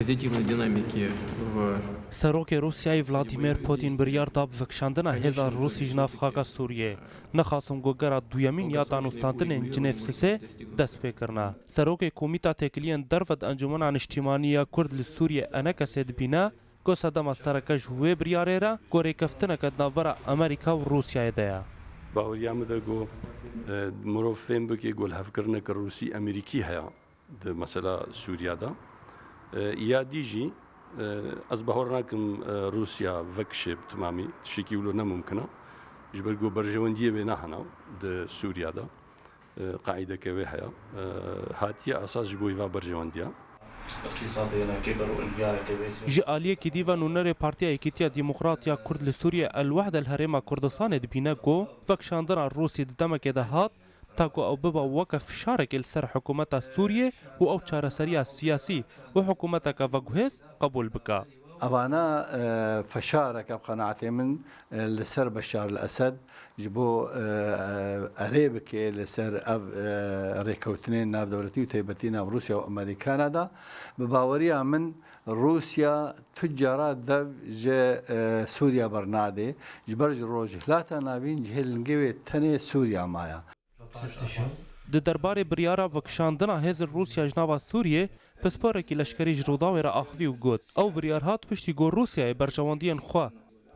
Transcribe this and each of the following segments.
Позитивной динамики в سەرۆکی رووسیای ڤلادیمیر پۆتین بریار دا بڤکشاندنا هێزا رووسی ژناڤخاکە سووریێ نەخاسم گۆگەرا دووەمین یا دانوستاندنên Cinêv Sisê dest pêkirine. Serokê Komîta Têkiliyên Derve di Encûmena Niştimaniya Kurd li Sûriyê enekesê dibîne ku sedema sereke ji wê biryarê re ku rêkeftineke di navbera Amerîka û Rûsyayê de ye. باوریا مده گو مرو فهم بکی گل هفکرنه که روسی امریکی هیا ده مثلا سوریا دا یا دیجی از بهار نکم روسیا وکشب تمامی تشکی ولو نممکنه جبر گو برجواندیه به نهنا ده سوریا دا قاعده که وی هیا هاتیه اساس جبوی و برجواندیه Ji aliyekî dîva nûnerê Partiya Yekîtiya Dîmokratiya Kurd li Sûriyê El-Wehda li Herêma Kurdistanê dibîne ku vekşandina Rûsî di demekê de hat ta ku ew biba weke fişarekê li ser hikûmeta Sûriyê û ew çareseriya siyasî û hikûmeteke veguhêz qebûl bike. أنا فشارك بقناعتي من لسر بشار الأسد جبو قريبك لسر ريكوتنين ناف دولتي وتيبتينا وروسيا وأمريكا دا بباوريا من روسيا تجارات دف جي سوريا برنادي جبرج الروج لا تنابين جهل نجوي تاني سوريا مايا Di derbarê biryara vekşandina hêzên Rûsya ji nava Sûriyê pisporekî leşkerî ji Rûdawê re axivî û got ew biryar hat piştî got Rûsyayê berçavandiyên xwe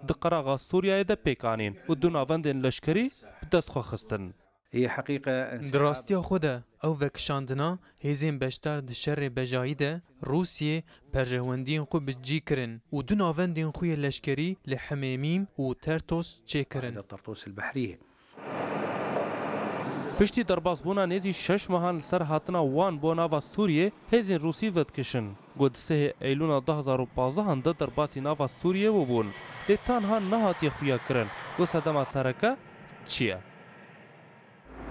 di qeraxa Sûriyayê de pêkanîn û du navendên leşkerî bi dest xwe xistin. Di rastiya xwe de ew vekşandina hêzên beşdar di şerê bejayî de Rûsyê perjewendiyên xwe bi cî kirin û du navendên xwe yê leşkerî li Hemêmîm û Tertos çêkirin. Piştî derbasbûna nêzî 6 mehan li ser hatina wan bo nava Sûriyê hêzên Rûsî vedikişin. Got di sehê Eylûna 2015 de derbasî nava Sûriyê bûbûn. Lê tanha nehatiye xuya kirin. Got sedema sereke çi ye?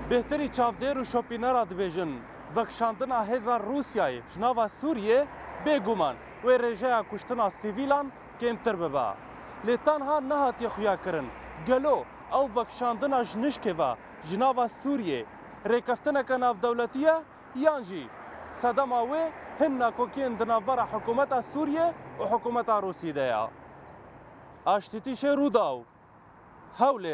Bêhterî çavdêr û şopînera dibêjin vekşandina hêza Rûsyayê ji nava Sûriyê bêguman wê rêjeya kuştina sivîlan kêmtir bibe. Lê tanha nehatiye xuya kirin. Gelo ew vekşandina ji nişkê ve ji nava Sûriyê rêkeftineke navdewletî ye yan jî sedema wê hin nakokiyên di navbera hikûmeta Sûriyê û hikûmeta Rûsî de ye. Aştîtîşê Rûdaw Hewlê